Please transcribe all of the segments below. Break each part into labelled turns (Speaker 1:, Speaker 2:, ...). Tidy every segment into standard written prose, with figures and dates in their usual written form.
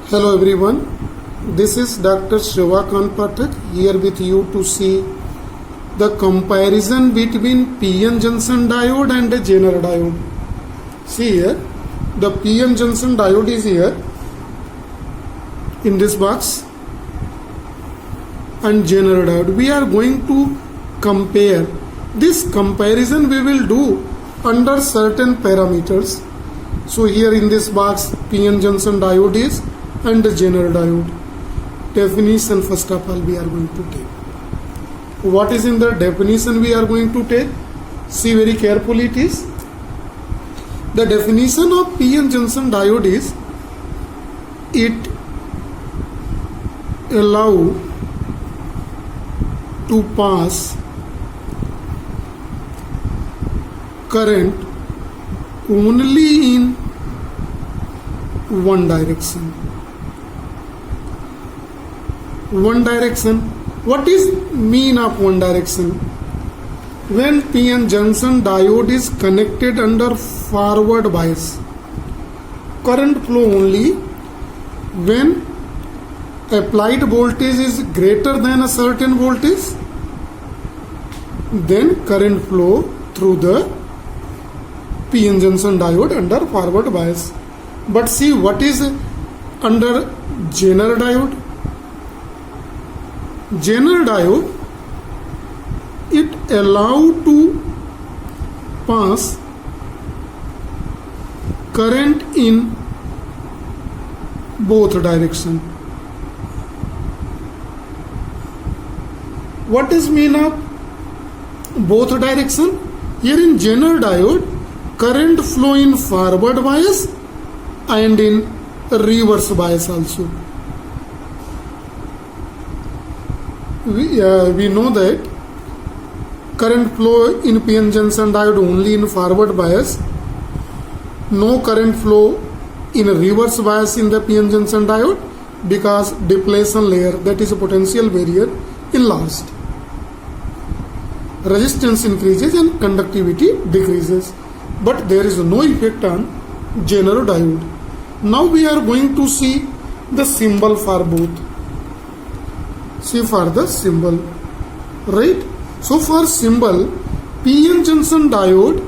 Speaker 1: Hello everyone, this is Dr. Shivakant Pathak here with you to see the comparison between PN junction diode and a Zener diode. See here, the PN junction diode is here in this box and Zener diode. We are going to compare. This comparison we will do under certain parameters. So here in this box PN junction diode is and the Zener diode. Definition first of all we are going to take. What is in the definition we are going to take? See very carefully it is. The definition of PN junction diode is it allow to pass current only in one direction. One direction. What is mean of one direction? When PN junction diode is connected under forward bias, current flow only when applied voltage is greater than a certain voltage, then current flow through the PN junction diode under forward bias. But see what is under Zener diode? Zener diode, it allow to pass current in both direction. What is mean of both direction? Here in Zener diode, current flow in forward bias and in reverse bias also. We know that current flow in PN junction diode only in forward bias, no current flow in reverse bias in the PN junction diode because depletion layer, that is a potential barrier, enlarged. Resistance increases and conductivity decreases, but there is no effect on Zener diode. Now we are going to see the symbol for both. See for the symbol, right? So for symbol, PN junction diode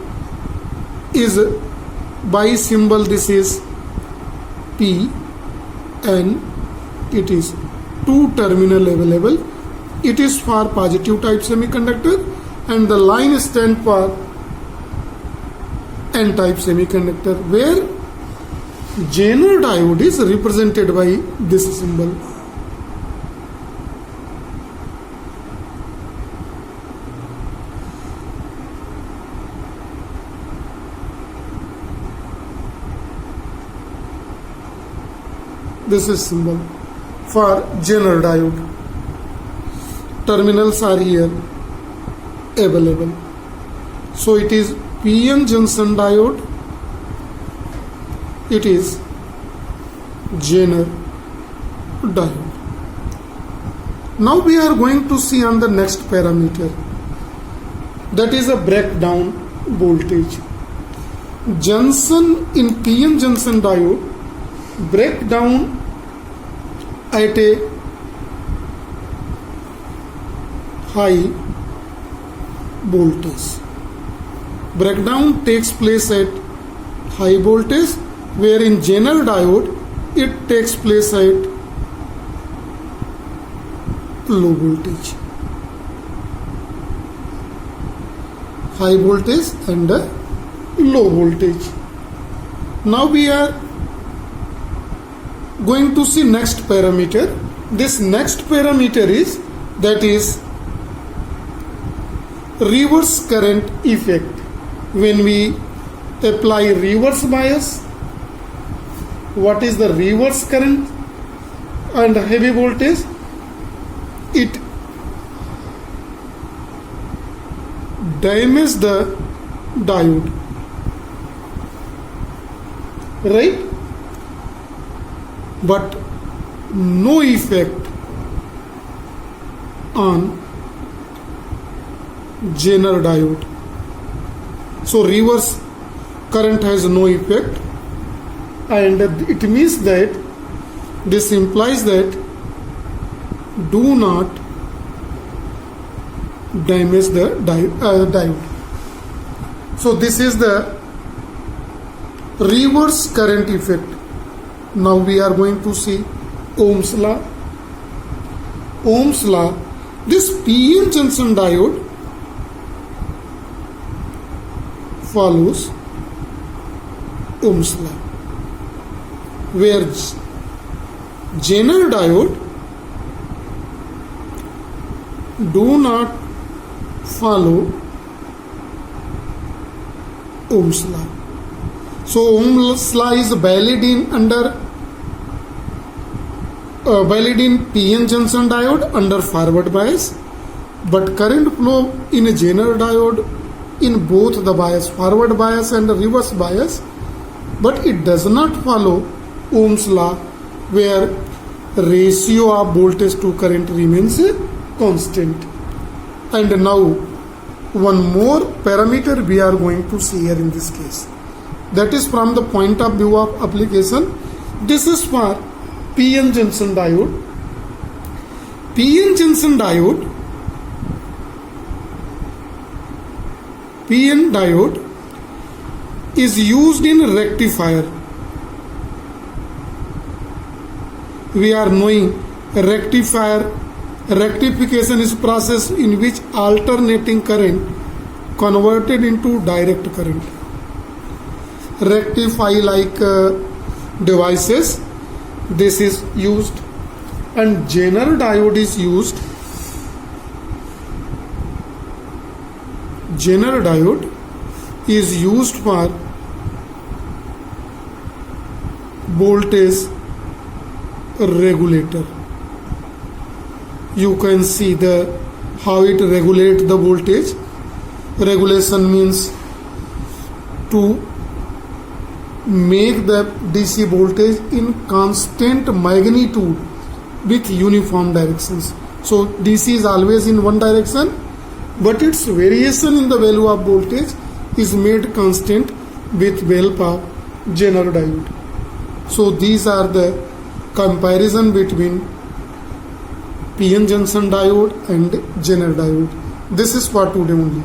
Speaker 1: is by symbol, this is P and it is two terminal available. It is for positive type semiconductor and the line stand for N type semiconductor, where Zener diode is represented by this symbol. This is symbol for Zener diode. Terminals are here available. So it is PN junction diode, it is Zener diode. Now we are going to see on the next parameter, that is a breakdown voltage. Junction in PN junction diode break down at a high voltage. Breakdown takes place at high voltage, where in Zener diode it takes place at low voltage. High voltage and low voltage. Now we are going to see next parameter. This next parameter is, that is reverse current effect. When we apply reverse bias, what is the reverse current and heavy voltage? It damages the diode, right? But no effect on Zener diode. So reverse current has no effect, and it means that This implies that do not damage the diode. So this is the reverse current effect. Now we are going to see Ohm's law. Ohm's law, this PN junction diode follows Ohm's law, where Zener diode do not follow Ohm's law. So Ohm's law is valid in PN junction diode under forward bias, but current flow in a Zener diode in both the bias, forward bias and reverse bias, but it does not follow Ohm's law, where ratio of voltage to current remains constant. And now one more parameter we are going to see here in this case, that is from the point of view of application. This is for PN junction diode. PN diode is used in rectifier. We are knowing rectification is process in which alternating current converted into direct current. Rectify like devices, this is used, and Zener diode is used. Zener diode is used for voltage regulator. You can see how it regulates the voltage. Regulation means to make the DC voltage in constant magnitude with uniform directions. So DC is always in one direction, but its variation in the value of voltage is made constant with help of Zener diode. So these are the comparison between PN junction diode and Zener diode. This is for today only.